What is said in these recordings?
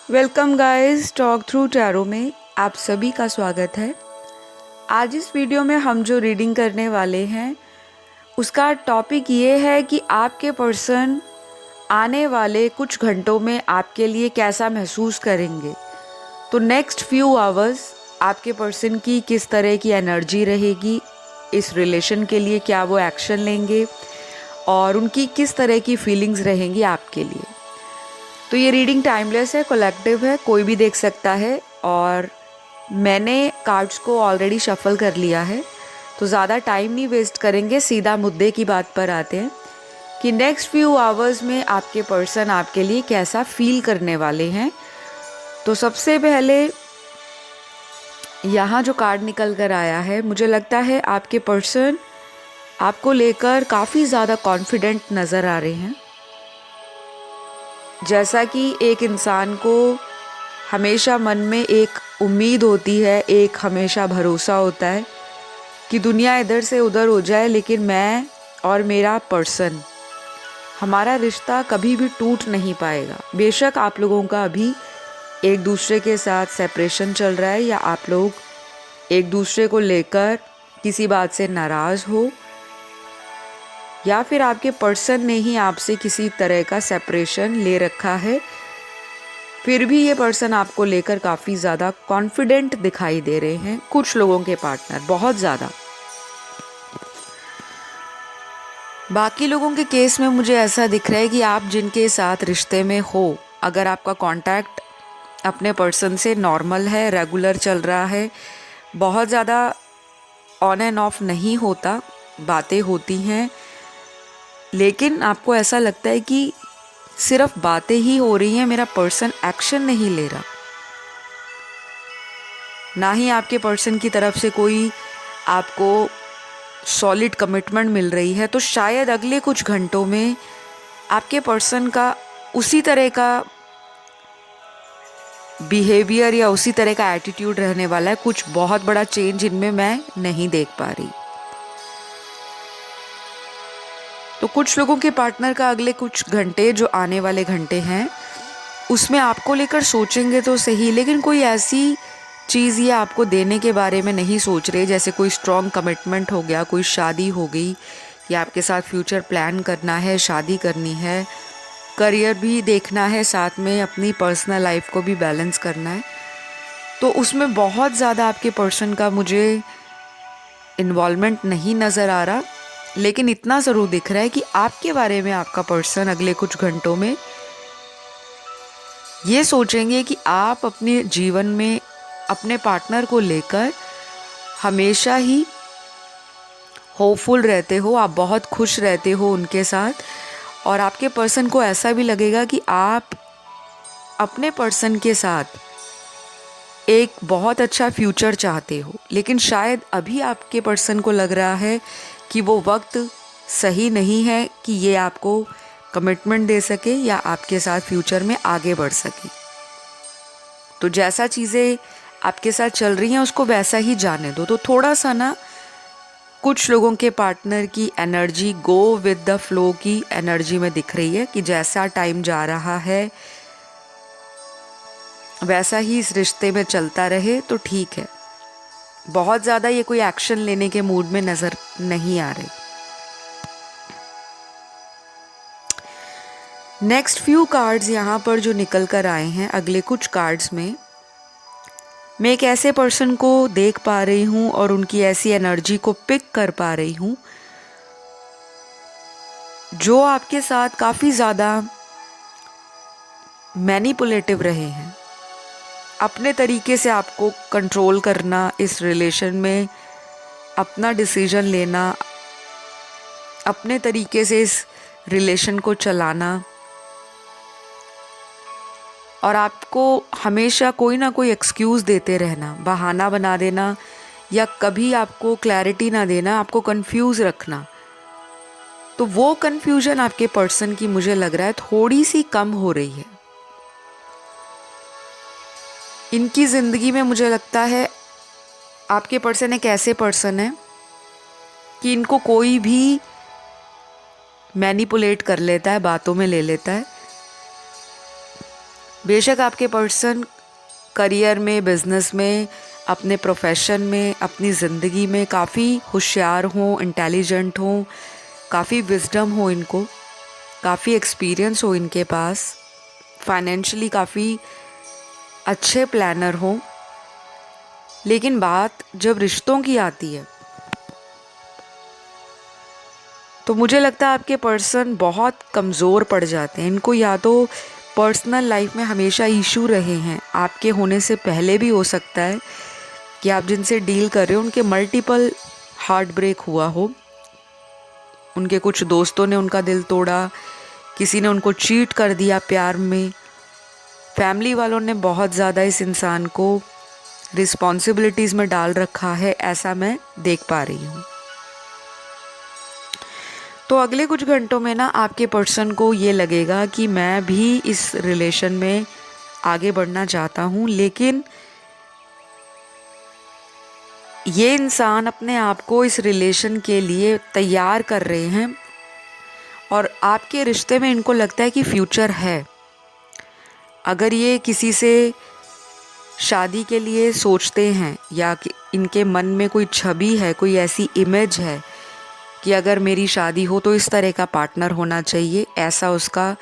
Welcome guys, talk through tarot में आप सभी का स्वागत है। आज इस वीडियो में हम जो रीडिंग करने वाले हैं उसका टॉपिक ये है कि आपके पर्सन आने वाले कुछ घंटों में आपके लिए कैसा महसूस करेंगे। तो नेक्स्ट फ्यू आवर्स आपके पर्सन की किस तरह की एनर्जी रहेगी, इस रिलेशन के लिए क्या वो एक्शन लेंगे और उनकी किस तरह की फीलिंग्स रहेंगी आपके लिए। तो ये रीडिंग टाइमलेस है, कलेक्टिव है, कोई भी देख सकता है और मैंने कार्ड्स को ऑलरेडी शफल कर लिया है। तो ज़्यादा टाइम नहीं वेस्ट करेंगे, सीधा मुद्दे की बात पर आते हैं कि नेक्स्ट फ्यू आवर्स में आपके पर्सन आपके लिए कैसा फील करने वाले हैं। तो सबसे पहले यहाँ जो कार्ड निकल कर आया है, मुझे लगता है आपके पर्सन आपको लेकर काफ़ी ज़्यादा कॉन्फिडेंट नज़र आ रहे हैं। जैसा कि एक इंसान को हमेशा मन में एक उम्मीद होती है, एक हमेशा भरोसा होता है कि दुनिया इधर से उधर हो जाए लेकिन मैं और मेरा पर्सन, हमारा रिश्ता कभी भी टूट नहीं पाएगा। बेशक आप लोगों का अभी एक दूसरे के साथ सेपरेशन चल रहा है या आप लोग एक दूसरे को लेकर किसी बात से नाराज़ हो या फिर आपके पर्सन ने ही आपसे किसी तरह का सेपरेशन ले रखा है, फिर भी ये पर्सन आपको लेकर काफ़ी ज़्यादा कॉन्फिडेंट दिखाई दे रहे हैं। कुछ लोगों के पार्टनर बहुत ज़्यादा, बाकी लोगों के केस में मुझे ऐसा दिख रहा है कि आप जिनके साथ रिश्ते में हो, अगर आपका कांटेक्ट अपने पर्सन से नॉर्मल है, रेगुलर चल रहा है, बहुत ज़्यादा ऑन एंड ऑफ नहीं होता, बातें होती हैं, लेकिन आपको ऐसा लगता है कि सिर्फ बातें ही हो रही हैं, मेरा पर्सन एक्शन नहीं ले रहा, ना ही आपके पर्सन की तरफ से कोई आपको सॉलिड कमिटमेंट मिल रही है। तो शायद अगले कुछ घंटों में आपके पर्सन का उसी तरह का बिहेवियर या उसी तरह का एटीट्यूड रहने वाला है। कुछ बहुत बड़ा चेंज इनमें मैं नहीं देख पा रही। तो कुछ लोगों के पार्टनर का अगले कुछ घंटे, जो आने वाले घंटे हैं, उसमें आपको लेकर सोचेंगे तो सही, लेकिन कोई ऐसी चीज़ ये आपको देने के बारे में नहीं सोच रहे, जैसे कोई स्ट्रॉन्ग कमिटमेंट हो गया, कोई शादी हो गई या आपके साथ फ्यूचर प्लान करना है, शादी करनी है, करियर भी देखना है, साथ में अपनी पर्सनल लाइफ को भी बैलेंस करना है। तो उसमें बहुत ज़्यादा आपके पर्सन का मुझे इन्वॉल्वमेंट नहीं नज़र आ रहा, लेकिन इतना ज़रूर दिख रहा है कि आपके बारे में आपका पर्सन अगले कुछ घंटों में ये सोचेंगे कि आप अपने जीवन में अपने पार्टनर को लेकर हमेशा ही होपफुल रहते हो, आप बहुत खुश रहते हो उनके साथ, और आपके पर्सन को ऐसा भी लगेगा कि आप अपने पर्सन के साथ एक बहुत अच्छा फ्यूचर चाहते हो। लेकिन शायद अभी आपके पर्सन को लग रहा है कि वो वक्त सही नहीं है कि ये आपको कमिटमेंट दे सके या आपके साथ फ्यूचर में आगे बढ़ सके। तो जैसा चीज़ें आपके साथ चल रही हैं उसको वैसा ही जाने दो। तो थोड़ा सा ना, कुछ लोगों के पार्टनर की energy go with the flow की एनर्जी में दिख रही है कि जैसा टाइम जा रहा है वैसा ही इस रिश्ते में चलता रहे तो ठीक है। बहुत ज़्यादा ये कोई एक्शन लेने के मूड में नज़र नहीं आ रहे। नेक्स्ट फ्यू कार्ड्स यहाँ पर जो निकल कर आए हैं, अगले कुछ कार्ड्स में मैं एक ऐसे पर्सन को देख पा रही हूँ और उनकी ऐसी एनर्जी को पिक कर पा रही हूँ जो आपके साथ काफ़ी ज़्यादा मैनिपुलेटिव रहे हैं, अपने तरीके से आपको कंट्रोल करना, इस रिलेशन में अपना डिसीजन लेना, अपने तरीके से इस रिलेशन को चलाना, और आपको हमेशा कोई ना कोई एक्सक्यूज़ देते रहना, बहाना बना देना, या कभी आपको क्लैरिटी ना देना, आपको कंफ्यूज रखना। तो वो कंफ्यूजन आपके पर्सन की मुझे लग रहा है थोड़ी सी कम हो रही है। इनकी ज़िंदगी में मुझे लगता है आपके पर्सन एक ऐसे पर्सन है कि इनको कोई भी मैनिपुलेट कर लेता है, बातों में ले लेता है, बेशक आपके पर्सन करियर में, बिजनेस में, अपने प्रोफेशन में, अपनी ज़िंदगी में काफ़ी होशियार हों, इंटेलिजेंट हों, काफ़ी विजडम हो इनको, काफ़ी एक्सपीरियंस हो इनके पास, फाइनेंशियली काफ़ी अच्छे प्लानर हों, लेकिन बात जब रिश्तों की आती है तो मुझे लगता है आपके पर्सन बहुत कमज़ोर पड़ जाते हैं। इनको या तो पर्सनल लाइफ में हमेशा इशू रहे हैं, आपके होने से पहले भी हो सकता है कि आप जिनसे डील कर रहे हो उनके मल्टीपल हार्ट ब्रेक हुआ हो, उनके कुछ दोस्तों ने उनका दिल तोड़ा, किसी ने उनको चीट कर दिया प्यार में, फैमिली वालों ने बहुत ज़्यादा इस इंसान को रिस्पॉन्सिबिलिटीज़ में डाल रखा है, ऐसा मैं देख पा रही हूँ। तो अगले कुछ घंटों में ना आपके पर्सन को ये लगेगा कि मैं भी इस रिलेशन में आगे बढ़ना चाहता हूँ, लेकिन ये इंसान अपने आप को इस रिलेशन के लिए तैयार कर रहे हैं और आपके रिश्ते में इनको लगता है कि फ्यूचर है। अगर ये किसी से शादी के लिए सोचते हैं या कि इनके मन में कोई छवि है, कोई ऐसी इमेज है कि अगर मेरी शादी हो तो इस तरह का पार्टनर होना चाहिए, ऐसा उसका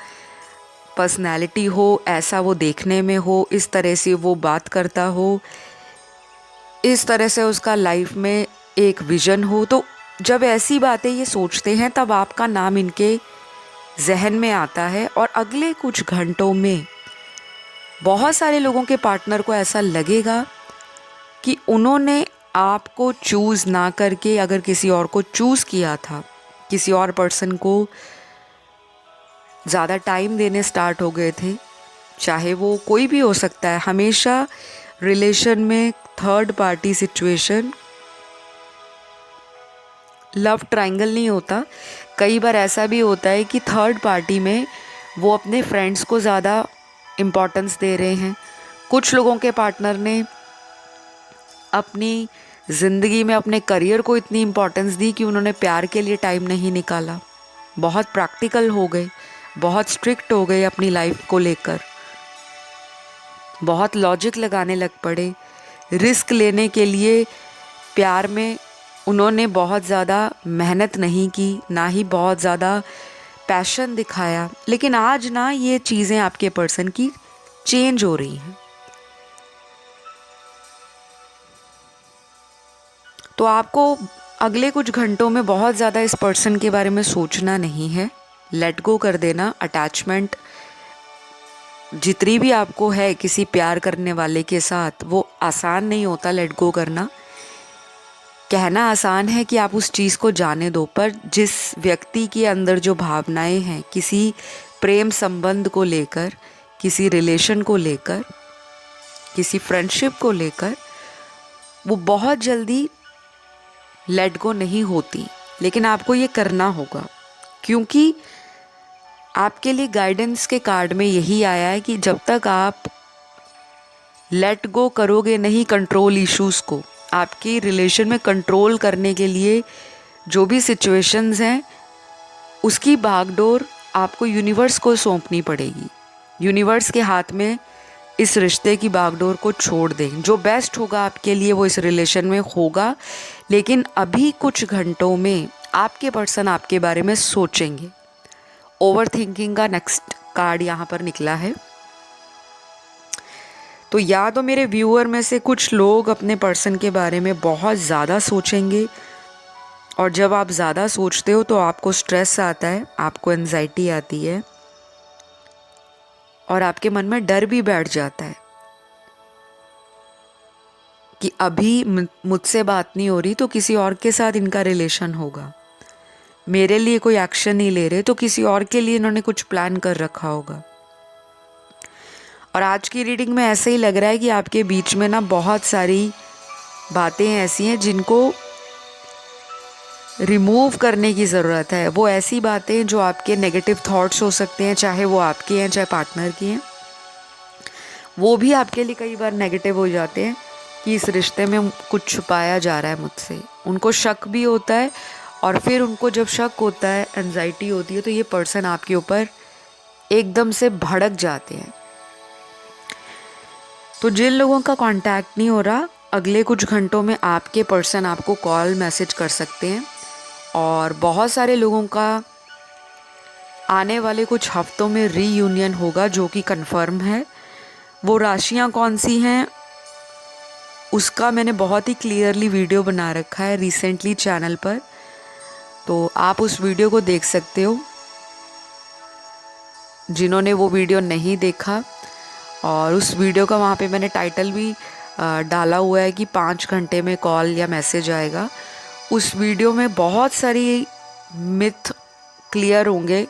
पर्सनैलिटी हो, ऐसा वो देखने में हो, इस तरह से वो बात करता हो, इस तरह से उसका लाइफ में एक विज़न हो, तो जब ऐसी बातें ये सोचते हैं तब आपका नाम इनके जहन में आता है। और अगले कुछ घंटों में बहुत सारे लोगों के पार्टनर को ऐसा लगेगा कि उन्होंने आपको चूज़ ना करके अगर किसी और को चूज़ किया था, किसी और पर्सन को ज़्यादा टाइम देने स्टार्ट हो गए थे, चाहे वो कोई भी हो सकता है। हमेशा रिलेशन में third party situation love triangle नहीं होता। कई बार ऐसा भी होता है कि थर्ड पार्टी में वो अपने फ्रेंड्स को ज़्यादा इम्पोर्टेंस दे रहे हैं। कुछ लोगों के पार्टनर ने अपनी ज़िंदगी में अपने करियर को इतनी इम्पोर्टेंस दी कि उन्होंने प्यार के लिए टाइम नहीं निकाला, बहुत प्रैक्टिकल हो गए, बहुत स्ट्रिक्ट हो गए अपनी लाइफ को लेकर, बहुत लॉजिक लगाने लग पड़े। रिस्क लेने के लिए प्यार में उन्होंने बहुत ज़्यादा मेहनत नहीं की, ना ही बहुत ज़्यादा पैशन दिखाया। लेकिन आज ना ये चीज़ें आपके पर्सन की चेंज हो रही हैं। तो आपको अगले कुछ घंटों में बहुत ज़्यादा इस पर्सन के बारे में सोचना नहीं है, लेट गो कर देना। अटैचमेंट जितनी भी आपको है किसी प्यार करने वाले के साथ, वो आसान नहीं होता लेट गो करना। कहना आसान है कि आप उस चीज़ को जाने दो, पर जिस व्यक्ति के अंदर जो भावनाएं हैं किसी प्रेम संबंध को लेकर, किसी रिलेशन को लेकर, किसी फ्रेंडशिप को लेकर, वो बहुत जल्दी लेट गो नहीं होती। लेकिन आपको ये करना होगा, क्योंकि आपके लिए गाइडेंस के कार्ड में यही आया है कि जब तक आप लेट गो करोगे नहीं कंट्रोल इश्यूज़ को, आपकी रिलेशन में कंट्रोल करने के लिए जो भी सिचुएशंस हैं उसकी बागडोर आपको यूनिवर्स को सौंपनी पड़ेगी। यूनिवर्स के हाथ में इस रिश्ते की बागडोर को छोड़ दें। जो बेस्ट होगा आपके लिए वो इस रिलेशन में होगा, लेकिन अभी कुछ घंटों में आपके पर्सन आपके बारे में सोचेंगे। ओवर थिंकिंग का नेक्स्ट कार्ड यहाँ पर निकला है। तो या तो मेरे व्यूअर में से कुछ लोग अपने पर्सन के बारे में बहुत ज़्यादा सोचेंगे, और जब आप ज़्यादा सोचते हो तो आपको स्ट्रेस आता है, आपको एंजाइटी आती है, और आपके मन में डर भी बैठ जाता है कि अभी मुझसे बात नहीं हो रही तो किसी और के साथ इनका रिलेशन होगा, मेरे लिए कोई एक्शन नहीं ले रहे तो किसी और के लिए इन्होंने कुछ प्लान कर रखा होगा। और आज की रीडिंग में ऐसे ही लग रहा है कि आपके बीच में ना बहुत सारी बातें ऐसी हैं जिनको रिमूव करने की ज़रूरत है। वो ऐसी बातें जो आपके नेगेटिव थॉट्स हो सकते हैं, चाहे वो आपके हैं चाहे पार्टनर की हैं, वो भी आपके लिए कई बार नेगेटिव हो जाते हैं कि इस रिश्ते में कुछ छुपाया जा रहा है मुझसे। उनको शक भी होता है, और फिर उनको जब शक होता है, एंजाइटी होती है, तो ये पर्सन आपके ऊपर एकदम से भड़क जाते हैं। तो जिन लोगों का कांटेक्ट नहीं हो रहा, अगले कुछ घंटों में आपके पर्सन आपको कॉल मैसेज कर सकते हैं। और बहुत सारे लोगों का आने वाले कुछ हफ्तों में रीयूनियन होगा, जो कि कंफर्म है। वो राशियां कौन सी हैं उसका मैंने बहुत ही क्लियरली वीडियो बना रखा है रिसेंटली चैनल पर, तो आप उस वीडियो को देख सकते हो जिन्होंने वो वीडियो नहीं देखा। और उस वीडियो का वहाँ पे मैंने टाइटल भी डाला हुआ है कि 5 घंटे में कॉल या मैसेज आएगा। उस वीडियो में बहुत सारी मिथ क्लियर होंगे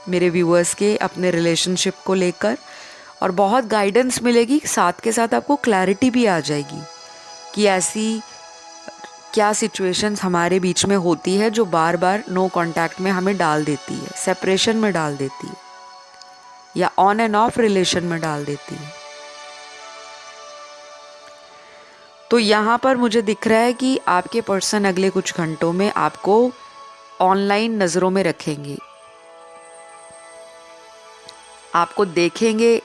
मेरे व्यूअर्स के अपने रिलेशनशिप को लेकर, और बहुत गाइडेंस मिलेगी। साथ के साथ आपको क्लैरिटी भी आ जाएगी कि ऐसी क्या सिचुएशंस हमारे बीच में होती है जो बार बार नो कांटेक्ट में हमें डाल देती है, सेपरेशन में डाल देती है, या ऑन एंड ऑफ रिलेशन में डाल देती है। तो यहाँ पर मुझे दिख रहा है कि आपके पर्सन अगले कुछ घंटों में आपको ऑनलाइन नज़रों में रखेंगे, आपको देखेंगे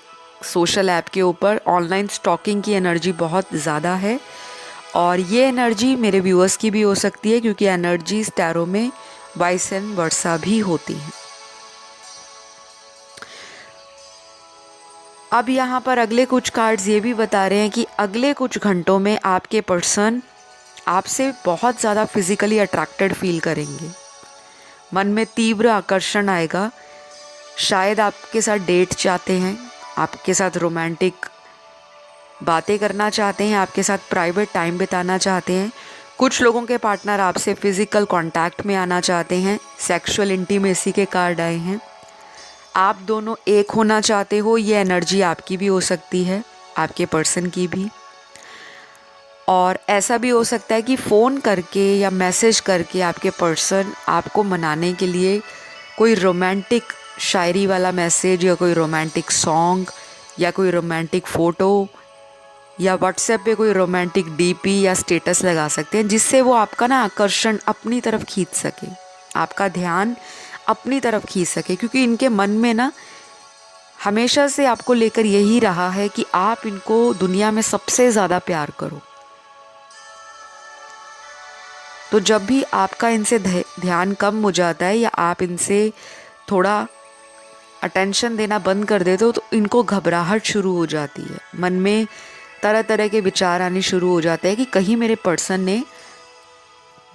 सोशल ऐप के ऊपर। ऑनलाइन स्टॉकिंग की एनर्जी बहुत ज़्यादा है, और ये एनर्जी मेरे व्यूअर्स की भी हो सकती है, क्योंकि एनर्जीज टैरो में वाइस एंड वर्सा भी होती हैं। अब यहाँ पर अगले कुछ कार्ड्स ये भी बता रहे हैं कि अगले कुछ घंटों में आपके पर्सन आपसे बहुत ज़्यादा फिजिकली अट्रैक्टेड फील करेंगे। मन में तीव्र आकर्षण आएगा। शायद आपके साथ डेट चाहते हैं, आपके साथ रोमांटिक बातें करना चाहते हैं, आपके साथ प्राइवेट टाइम बिताना चाहते हैं। कुछ लोगों के पार्टनर आपसे फिजिकल कांटेक्ट में आना चाहते हैं। सेक्सुअल इंटीमेसी के कार्ड आए हैं। आप दोनों एक होना चाहते हो, ये एनर्जी आपकी भी हो सकती है, आपके पर्सन की भी। और ऐसा भी हो सकता है कि फ़ोन करके या मैसेज करके आपके पर्सन आपको मनाने के लिए कोई रोमांटिक शायरी वाला मैसेज, या कोई रोमांटिक सॉन्ग, या कोई रोमांटिक फ़ोटो, या व्हाट्सएप पे कोई रोमांटिक डीपी या स्टेटस लगा सकते हैं, जिससे वो आपका ना आकर्षण अपनी तरफ खींच सके, आपका ध्यान अपनी तरफ खींच सके। क्योंकि इनके मन में ना हमेशा से आपको लेकर यही रहा है कि आप इनको दुनिया में सबसे ज़्यादा प्यार करो। तो जब भी आपका इनसे ध्यान कम हो जाता है, या आप इनसे थोड़ा अटेंशन देना बंद कर देते हो, तो इनको घबराहट शुरू हो जाती है। मन में तरह तरह के विचार आने शुरू हो जाते हैं कि कहीं मेरे पर्सन ने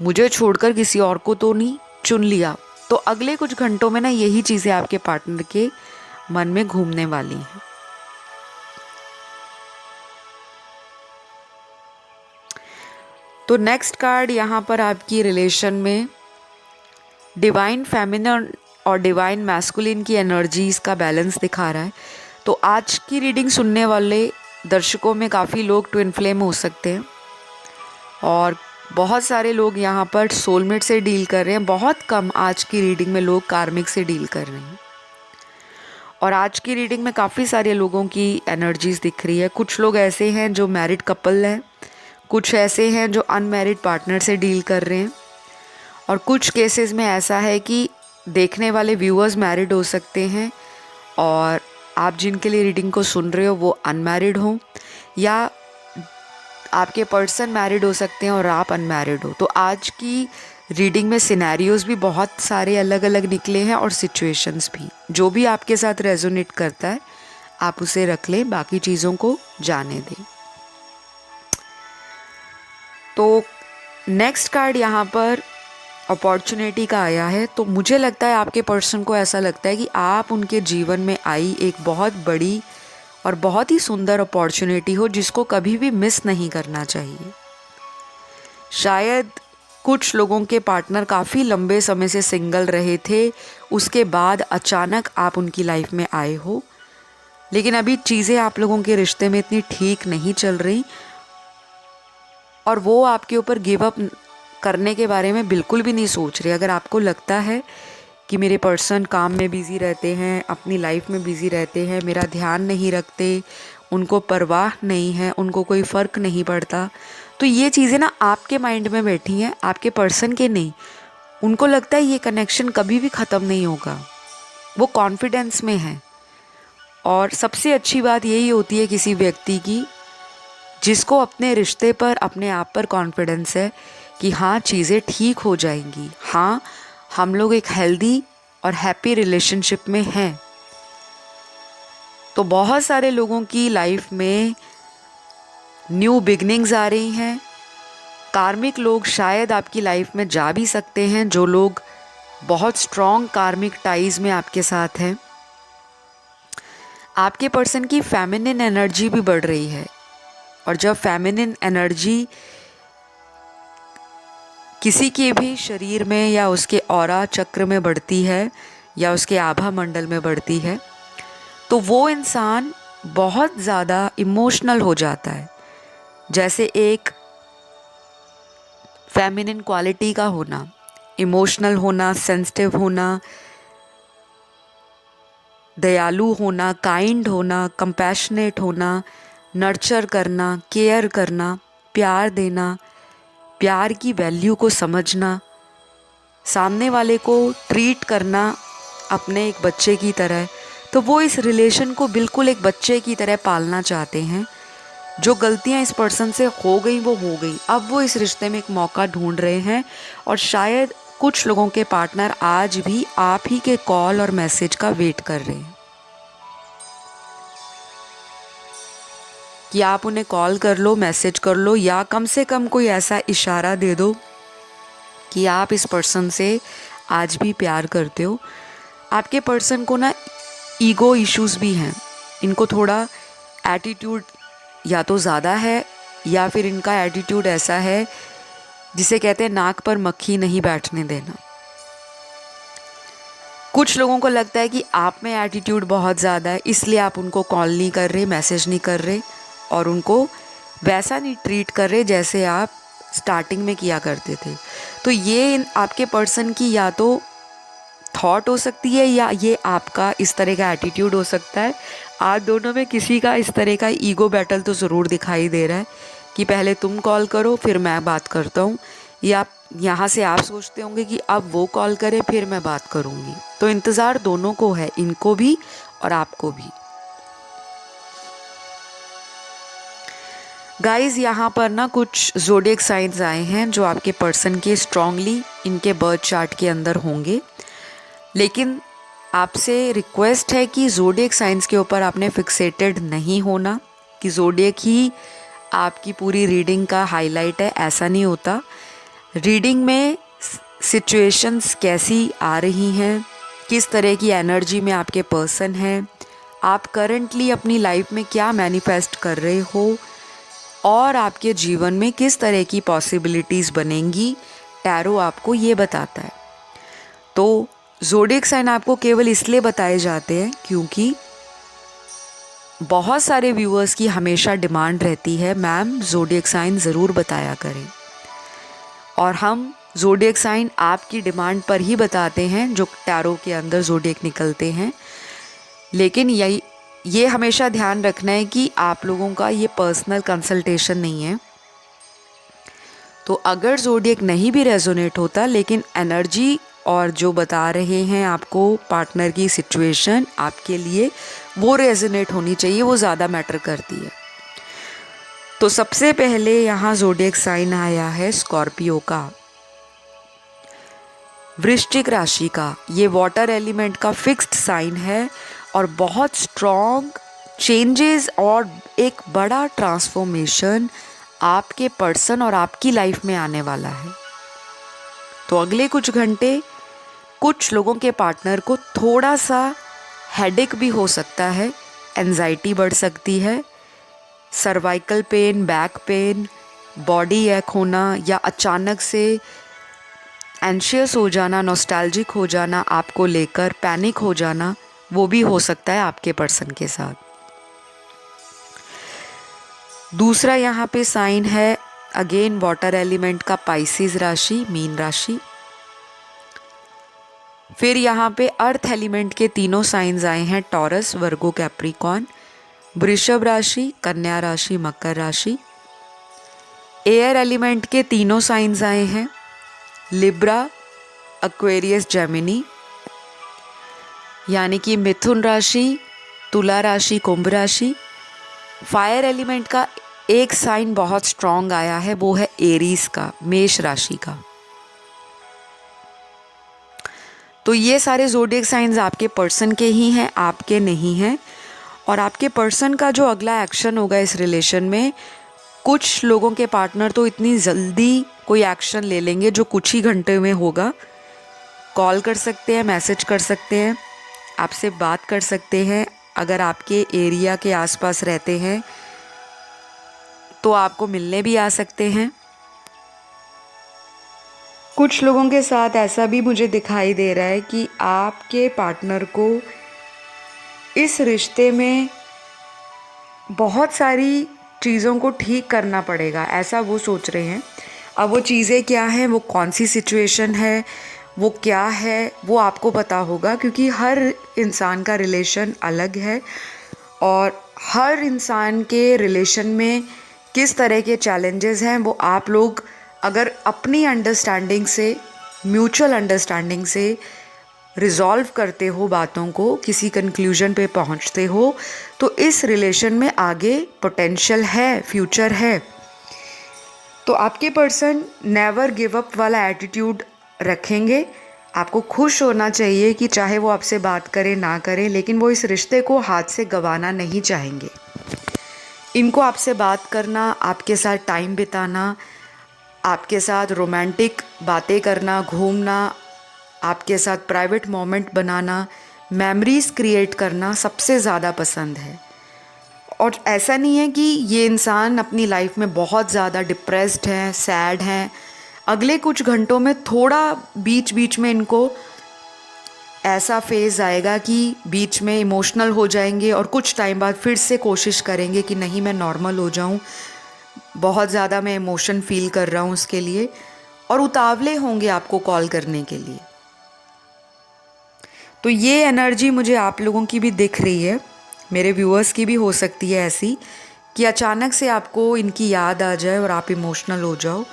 मुझे छोड़कर किसी और को तो नहीं चुन लिया। तो अगले कुछ घंटों में ना यही चीज़ें आपके पार्टनर के मन में घूमने वाली हैं। तो नेक्स्ट कार्ड यहाँ पर आपकी रिलेशन में डिवाइन फेमिनिन और डिवाइन मैस्कुलिन की एनर्जीज का बैलेंस दिखा रहा है। तो आज की रीडिंग सुनने वाले दर्शकों में काफ़ी लोग ट्विन फ्लेम हो सकते हैं, और बहुत सारे लोग यहाँ पर सोलमेट से डील कर रहे हैं। बहुत कम आज की रीडिंग में लोग कार्मिक से डील कर रहे हैं। और आज की रीडिंग में काफ़ी सारे लोगों की एनर्जीज दिख रही है। कुछ लोग ऐसे हैं जो मैरिड कपल हैं, कुछ ऐसे हैं जो अनमैरिड पार्टनर से डील कर रहे हैं, और कुछ केसेस में ऐसा है कि देखने वाले व्यूअर्स मैरिड हो सकते हैं, और आप जिनके लिए रीडिंग को सुन रहे हो वो अनमैरिड हो, या आपके पर्सन मैरिड हो सकते हैं और आप अनमैरिड हो। तो आज की रीडिंग में सिनेरियोज भी बहुत सारे अलग अलग निकले हैं, और सिचुएशंस भी। जो भी आपके साथ रेजोनेट करता है आप उसे रख लें, बाकी चीज़ों को जाने दें। तो नेक्स्ट कार्ड यहाँ पर अपॉर्चुनिटी का आया है। तो मुझे लगता है आपके पर्सन को ऐसा लगता है कि आप उनके जीवन में आई एक बहुत बड़ी और बहुत ही सुंदर अपॉर्चुनिटी हो, जिसको कभी भी मिस नहीं करना चाहिए। शायद कुछ लोगों के पार्टनर काफ़ी लंबे समय से सिंगल रहे थे, उसके बाद अचानक आप उनकी लाइफ में आए हो, लेकिन अभी चीज़ें आप लोगों के रिश्ते में इतनी ठीक नहीं चल रही, और वो आपके ऊपर गिव अप करने के बारे में बिल्कुल भी नहीं सोच रहे। अगर आपको लगता है कि मेरे पर्सन काम में बिज़ी रहते हैं, अपनी लाइफ में बिज़ी रहते हैं, मेरा ध्यान नहीं रखते, उनको परवाह नहीं है, उनको कोई फ़र्क नहीं पड़ता, तो ये चीज़ें ना आपके माइंड में बैठी हैं, आपके पर्सन के नहीं। उनको लगता है ये कनेक्शन कभी भी ख़त्म नहीं होगा, वो कॉन्फिडेंस में है। और सबसे अच्छी बात यही होती है किसी व्यक्ति की जिसको अपने रिश्ते पर, अपने आप पर कॉन्फिडेंस है कि हाँ चीज़ें ठीक हो जाएंगी, हाँ हम लोग एक हेल्दी और हैप्पी रिलेशनशिप में हैं। तो बहुत सारे लोगों की लाइफ में न्यू बिगनिंग्स आ रही हैं। कार्मिक लोग शायद आपकी लाइफ में जा भी सकते हैं, जो लोग बहुत स्ट्रॉन्ग कार्मिक टाइज में आपके साथ हैं। आपके पर्सन की फेमिनिन एनर्जी भी बढ़ रही है, और जब फेमिनिन एनर्जी किसी के भी शरीर में या उसके ऑरा चक्र में बढ़ती है या उसके आभा मंडल में बढ़ती है, तो वो इंसान बहुत ज़्यादा इमोशनल हो जाता है। जैसे एक फेमिनिन क्वालिटी का होना, इमोशनल होना, सेंसिटिव होना, दयालु होना, काइंड होना, कंपैशनेट होना, नर्चर करना, केयर करना, प्यार देना, प्यार की वैल्यू को समझना, सामने वाले को ट्रीट करना अपने एक बच्चे की तरह। तो वो इस रिलेशन को बिल्कुल एक बच्चे की तरह पालना चाहते हैं। जो गलतियां इस पर्सन से हो गई वो हो गई, अब वो इस रिश्ते में एक मौका ढूंढ रहे हैं। और शायद कुछ लोगों के पार्टनर आज भी आप ही के कॉल और मैसेज का वेट कर रहे हैं कि आप उन्हें कॉल कर लो, मैसेज कर लो, या कम से कम कोई ऐसा इशारा दे दो कि आप इस पर्सन से आज भी प्यार करते हो। आपके पर्सन को ना ईगो इश्यूज भी हैं, इनको थोड़ा एटीट्यूड या तो ज़्यादा है, या फिर इनका एटीट्यूड ऐसा है जिसे कहते हैं नाक पर मक्खी नहीं बैठने देना। कुछ लोगों को लगता है कि आप में एटीट्यूड बहुत ज़्यादा है, इसलिए आप उनको कॉल नहीं कर रहे, मैसेज नहीं कर रहे, और उनको वैसा नहीं ट्रीट कर रहे जैसे आप स्टार्टिंग में किया करते थे। तो ये आपके पर्सन की या तो थॉट हो सकती है, या ये आपका इस तरह का एटीट्यूड हो सकता है। आप दोनों में किसी का इस तरह का ईगो बैटल तो ज़रूर दिखाई दे रहा है कि पहले तुम कॉल करो फिर मैं बात करता हूँ, या यहाँ से आप सोचते होंगे कि अब वो कॉल करे फिर मैं बात करूँगी। तो इंतज़ार दोनों को है, इनको भी और आपको भी। गाइज यहाँ पर ना कुछ ज़ोडिएक साइंस आए हैं जो आपके पर्सन के स्ट्रांगली इनके बर्थ चार्ट के अंदर होंगे। लेकिन आपसे रिक्वेस्ट है कि ज़ोडिएक साइंस के ऊपर आपने फिक्सेटेड नहीं होना कि ज़ोडिएक ही आपकी पूरी रीडिंग का हाईलाइट है, ऐसा नहीं होता। रीडिंग में सिचुएशंस कैसी आ रही हैं, किस तरह की एनर्जी में आपके पर्सन हैं, आप करंटली अपनी लाइफ में क्या मैनिफेस्ट कर रहे हो, और आपके जीवन में किस तरह की पॉसिबिलिटीज़ बनेंगी, टैरो आपको ये बताता है। तो ज़ोडिएक साइन आपको केवल इसलिए बताए जाते हैं क्योंकि बहुत सारे व्यूअर्स की हमेशा डिमांड रहती है मैम ज़ोडिएक साइन ज़रूर बताया करें, और हम ज़ोडिएक साइन आपकी डिमांड पर ही बताते हैं जो टैरो के अंदर ज़ोडिएक निकलते हैं। लेकिन ये हमेशा ध्यान रखना है कि आप लोगों का ये पर्सनल कंसल्टेशन नहीं है। तो अगर ज़ोडिएक नहीं भी रेजोनेट होता, लेकिन एनर्जी और जो बता रहे हैं आपको पार्टनर की सिचुएशन आपके लिए, वो रेजोनेट होनी चाहिए, वो ज़्यादा मैटर करती है। तो सबसे पहले यहाँ ज़ोडिएक साइन आया है स्कॉर्पियो का, वृश्चिक राशि का। ये वाटर एलिमेंट का फिक्स्ड साइन है और बहुत स्ट्रॉन्ग चेंजेस और एक बड़ा ट्रांसफॉर्मेशन आपके पर्सन और आपकी लाइफ में आने वाला है। तो अगले कुछ घंटे कुछ लोगों के पार्टनर को थोड़ा सा हेडेक भी हो सकता है, एंजाइटी बढ़ सकती है, cervical pain, back pain, body एक होना, या अचानक से एंशियस हो जाना, नॉस्टैल्जिक हो जाना, आपको लेकर पैनिक हो जाना, वो भी हो सकता है आपके पर्सन के साथ। दूसरा यहाँ पे साइन है अगेन वाटर एलिमेंट का, पाइसिस राशि, मीन राशि। फिर यहाँ पे अर्थ एलिमेंट के तीनों साइंस आए हैं, टॉरस, वर्गो, कैप्रिकॉर्न, वृषभ राशि, कन्या राशि, मकर राशि। एयर एलिमेंट के तीनों साइंस आए हैं, लिब्रा, एक्वेरियस, जेमिनी, यानी कि मिथुन राशि, तुला राशि, कुंभ राशि। फायर एलिमेंट का एक साइन बहुत स्ट्रॉन्ग आया है, वो है एरीज का, मेष राशि का। तो ये सारे ज़ोडिएक साइंस आपके पर्सन के ही हैं, आपके नहीं हैं। और आपके पर्सन का जो अगला एक्शन होगा इस रिलेशन में, कुछ लोगों के पार्टनर तो इतनी जल्दी कोई एक्शन ले लेंगे जो कुछ ही घंटे में होगा। कॉल कर सकते हैं, मैसेज कर सकते हैं, आपसे बात कर सकते हैं। अगर आपके एरिया के आसपास रहते हैं तो आपको मिलने भी आ सकते हैं। कुछ लोगों के साथ ऐसा भी मुझे दिखाई दे रहा है कि आपके पार्टनर को इस रिश्ते में बहुत सारी चीज़ों को ठीक करना पड़ेगा, ऐसा वो सोच रहे हैं। अब वो चीज़ें क्या हैं, वो कौन सी सिचुएशन है, वो क्या है, वो आपको पता होगा, क्योंकि हर इंसान का रिलेशन अलग है और हर इंसान के रिलेशन में किस तरह के चैलेंजेस हैं वो आप लोग अगर अपनी अंडरस्टैंडिंग से, म्यूचुअल अंडरस्टैंडिंग से रिजॉल्व करते हो बातों को, किसी कंक्लूजन पे पहुंचते हो, तो इस रिलेशन में आगे पोटेंशियल है, फ्यूचर है। तो आपके पर्सन नेवर गिव अप वाला एटीट्यूड रखेंगे। आपको खुश होना चाहिए कि चाहे वो आपसे बात करे ना करे, लेकिन वो इस रिश्ते को हाथ से गंवाना नहीं चाहेंगे। इनको आपसे बात करना, आपके साथ टाइम बिताना, आपके साथ रोमांटिक बातें करना, घूमना, आपके साथ प्राइवेट मोमेंट बनाना, मेमोरीज क्रिएट करना सबसे ज़्यादा पसंद है। और ऐसा नहीं है कि ये इंसान अपनी लाइफ में बहुत ज़्यादा डिप्रेस्ड हैं, सैड हैं। अगले कुछ घंटों में थोड़ा बीच बीच में इनको ऐसा फेज़ आएगा कि बीच में इमोशनल हो जाएंगे और कुछ टाइम बाद फिर से कोशिश करेंगे कि नहीं मैं नॉर्मल हो जाऊं, बहुत ज़्यादा मैं इमोशन फील कर रहा हूं उसके लिए, और उतावले होंगे आपको कॉल करने के लिए। तो ये एनर्जी मुझे आप लोगों की भी दिख रही है, मेरे व्यूअर्स की भी हो सकती है ऐसी, कि अचानक से आपको इनकी याद आ जाए और आप इमोशनल हो जाओ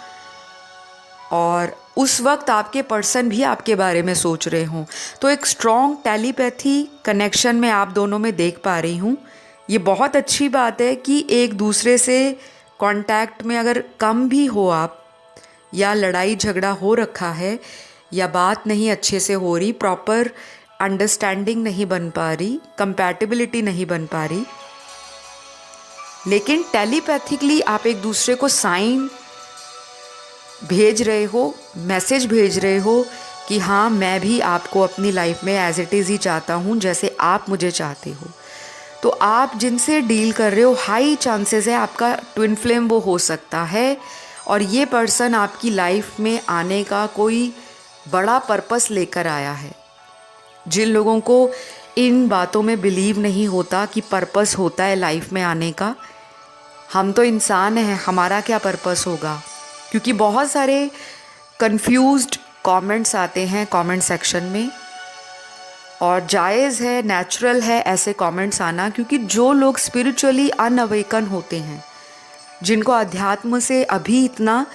और उस वक्त आपके पर्सन भी आपके बारे में सोच रहे हों। तो एक स्ट्रॉन्ग टेलीपैथी कनेक्शन में आप दोनों में देख पा रही हूँ। ये बहुत अच्छी बात है कि एक दूसरे से कांटेक्ट में अगर कम भी हो आप, या लड़ाई झगड़ा हो रखा है, या बात नहीं अच्छे से हो रही, प्रॉपर अंडरस्टैंडिंग नहीं बन पा रही, कंपैटिबिलिटी नहीं बन पा रही, लेकिन टेलीपैथिकली आप एक दूसरे को साइन भेज रहे हो, मैसेज भेज रहे हो कि हाँ मैं भी आपको अपनी लाइफ में एज इट इज़ ही चाहता हूँ जैसे आप मुझे चाहते हो। तो आप जिनसे डील कर रहे हो, हाई चांसेस है आपका ट्विन फ्लेम वो हो सकता है, और ये पर्सन आपकी लाइफ में आने का कोई बड़ा पर्पस लेकर आया है। जिन लोगों को इन बातों में बिलीव नहीं होता कि पर्पस होता है लाइफ में आने का, हम तो इंसान हैं, हमारा क्या पर्पस होगा, क्योंकि बहुत सारे कंफ्यूज्ड कमेंट्स आते हैं कमेंट सेक्शन में, और जायज़ है, नेचुरल है ऐसे कमेंट्स आना, क्योंकि जो लोग स्पिरिचुअली अनअवेकन होते हैं, जिनको अध्यात्म से अभी इतना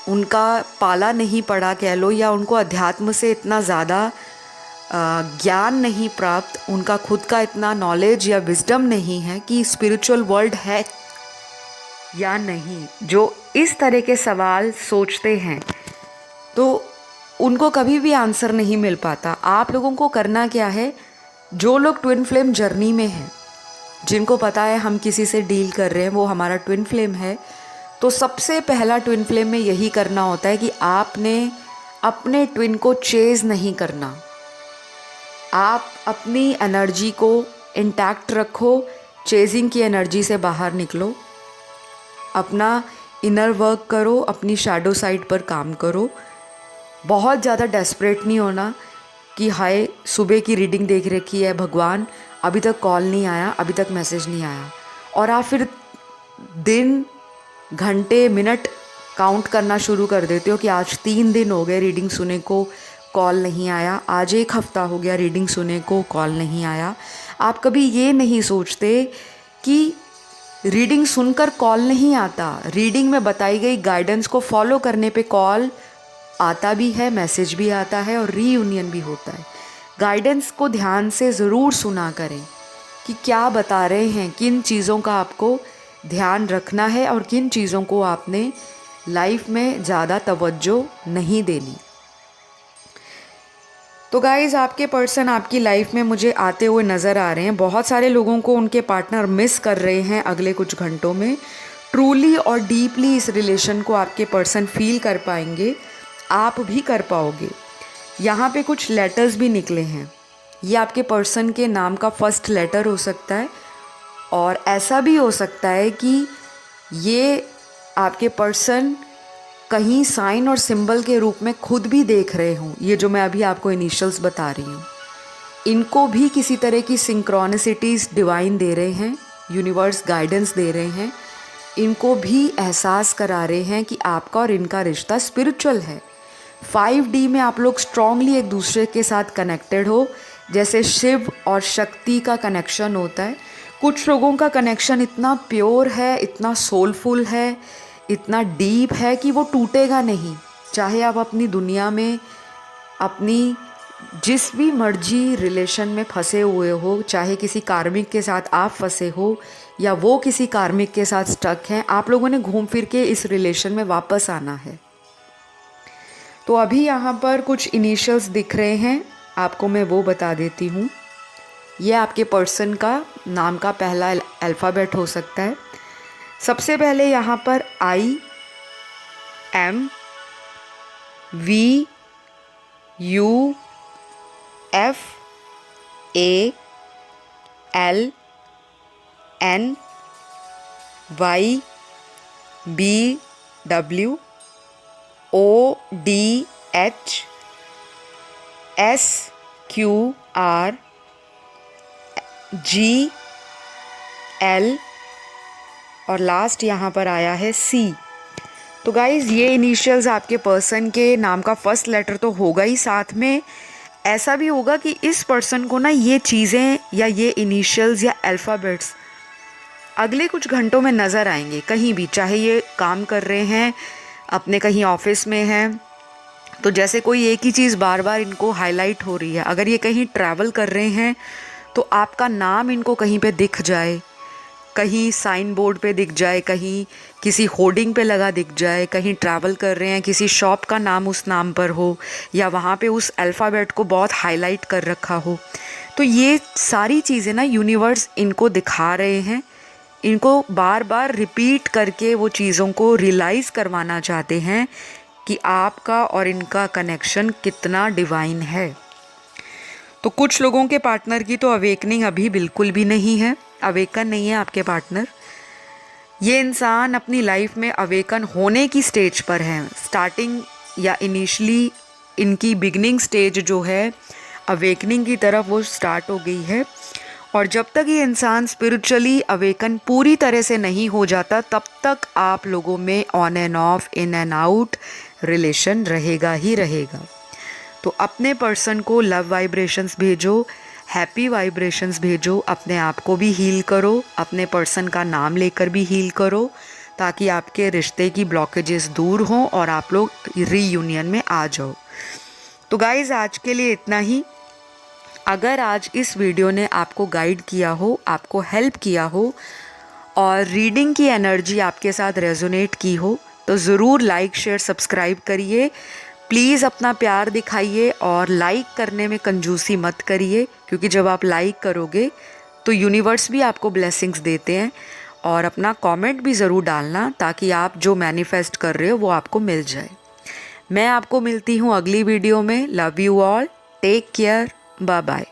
उनका पाला नहीं पड़ा कह लो, या उनको अध्यात्म से इतना ज़्यादा ज्ञान नहीं प्राप्त, उनका खुद का इतना नॉलेज या विजडम नहीं है कि स्पिरिचुअल वर्ल्ड है या नहीं, जो इस तरह के सवाल सोचते हैं, तो उनको कभी भी आंसर नहीं मिल पाता। आप लोगों को करना क्या है, जो लोग ट्विन फ्लेम जर्नी में हैं, जिनको पता है हम किसी से डील कर रहे हैं वो हमारा ट्विन फ्लेम है, तो सबसे पहला ट्विन फ्लेम में यही करना होता है कि आपने अपने ट्विन को चेज़ नहीं करना। आप अपनी एनर्जी को इंटैक्ट रखो, चेजिंग की एनर्जी से बाहर निकलो, अपना इनर वर्क करो, अपनी शैडो साइड पर काम करो। बहुत ज़्यादा डेस्परेट नहीं होना कि हाय सुबह की रीडिंग देख रखी है, भगवान अभी तक कॉल नहीं आया, अभी तक मैसेज नहीं आया, और आप फिर दिन, घंटे, मिनट काउंट करना शुरू कर देते हो कि आज 3 दिन हो गए रीडिंग सुने को, कॉल नहीं आया, आज 1 हफ्ता हो गया रीडिंग सुने को, कॉल नहीं आया। आप कभी ये नहीं सोचते कि रीडिंग सुनकर कॉल नहीं आता, रीडिंग में बताई गई गाइडेंस को फॉलो करने पे कॉल आता भी है, मैसेज भी आता है और रीयूनियन भी होता है। गाइडेंस को ध्यान से ज़रूर सुना करें, कि क्या बता रहे हैं, किन चीज़ों का आपको ध्यान रखना है और किन चीज़ों को आपने लाइफ में ज़्यादा तवज्जो नहीं देनी। तो गाइज़, आपके पर्सन आपकी लाइफ में मुझे आते हुए नज़र आ रहे हैं। बहुत सारे लोगों को उनके पार्टनर मिस कर रहे हैं अगले कुछ घंटों में। ट्रूली और डीपली इस रिलेशन को आपके पर्सन फील कर पाएंगे, आप भी कर पाओगे। यहाँ पे कुछ लेटर्स भी निकले हैं। ये आपके पर्सन के नाम का फर्स्ट लेटर हो सकता है, और ऐसा भी हो सकता है कि ये आपके पर्सन कहीं साइन और सिंबल के रूप में खुद भी देख रहे हों। ये जो मैं अभी आपको इनिशियल्स बता रही हूँ, इनको भी किसी तरह की सिंक्रोनिसिटीज़ डिवाइन दे रहे हैं, यूनिवर्स गाइडेंस दे रहे हैं। इनको भी एहसास करा रहे हैं कि आपका और इनका रिश्ता स्पिरिचुअल है। 5D में आप लोग स्ट्रांगली एक दूसरे के साथ कनेक्टेड हो, जैसे शिव और शक्ति का कनेक्शन होता है। कुछ लोगों का कनेक्शन इतना प्योर है, इतना सोलफुल है, इतना डीप है कि वो टूटेगा नहीं। चाहे आप अपनी दुनिया में अपनी जिस भी मर्जी रिलेशन में फंसे हुए हो, चाहे किसी कार्मिक के साथ आप फंसे हो या वो किसी कार्मिक के साथ स्टक हैं, आप लोगों ने घूम फिर के इस रिलेशन में वापस आना है। तो अभी यहाँ पर कुछ इनिशियल्स दिख रहे हैं, आपको मैं वो बता देती हूँ। ये आपके पर्सन का नाम का पहला अल्फ़ाबेट हो सकता है। सबसे पहले यहाँ पर I, M, V, U, F, A, L, N, Y, B, W, O, D, H, S, Q, R, G, L और लास्ट यहाँ पर आया है C। तो गाइज़, ये इनिशियल्स आपके पर्सन के नाम का फर्स्ट लेटर तो होगा ही, साथ में ऐसा भी होगा कि इस पर्सन को ना ये चीज़ें या ये इनिशियल्स या अल्फ़ाबेट्स अगले कुछ घंटों में नज़र आएंगे कहीं भी। चाहे ये काम कर रहे हैं, अपने कहीं ऑफिस में हैं, तो जैसे कोई एक ही चीज़ बार बार इनको हाईलाइट हो रही है। अगर ये कहीं ट्रैवल कर रहे हैं तो आपका नाम इनको कहीं पे दिख जाए, कहीं साइन बोर्ड पे दिख जाए, कहीं किसी होर्डिंग पे लगा दिख जाए। कहीं ट्रैवल कर रहे हैं, किसी शॉप का नाम उस नाम पर हो या वहाँ पे उस अल्फ़ाबेट को बहुत हाईलाइट कर रखा हो। तो ये सारी चीज़ें ना यूनिवर्स इनको दिखा रहे हैं, इनको बार बार रिपीट करके वो चीज़ों को रियलाइज़ करवाना चाहते हैं कि आपका और इनका कनेक्शन कितना डिवाइन है। तो कुछ लोगों के पार्टनर की तो अवेकनिंग अभी बिल्कुल भी नहीं है, अवेकन नहीं है आपके पार्टनर। ये इंसान अपनी लाइफ में अवेकन होने की स्टेज पर है। स्टार्टिंग या इनिशियली इनकी बिगनिंग स्टेज जो है अवेकनिंग की तरफ, वो स्टार्ट हो गई है। और जब तक ये इंसान स्पिरिचुअली अवेकन पूरी तरह से नहीं हो जाता, तब तक आप लोगों में on end of, in and out relation रहेगा ही रहेगा। तो अपने पर्सन को लव वाइब्रेशंस भेजो, हैप्पी वाइब्रेशंस भेजो, अपने आप को भी हील करो, अपने पर्सन का नाम लेकर भी हील करो, ताकि आपके रिश्ते की ब्लॉकेजेस दूर हों और आप लोग रीयूनियन में आ जाओ। तो गाइज़, आज के लिए इतना ही। अगर आज इस वीडियो ने आपको गाइड किया हो, आपको हेल्प किया हो और रीडिंग की एनर्जी आपके साथ रेजोनेट की हो, तो ज़रूर लाइक, शेयर, सब्सक्राइब करिए। प्लीज़ अपना प्यार दिखाइए और लाइक करने में कंजूसी मत करिए, क्योंकि जब आप लाइक करोगे तो यूनिवर्स भी आपको ब्लेसिंग्स देते हैं। और अपना कमेंट भी ज़रूर डालना, ताकि आप जो मैनिफेस्ट कर रहे हो वो आपको मिल जाए। मैं आपको मिलती हूँ अगली वीडियो में। Love you all, take care, bye bye.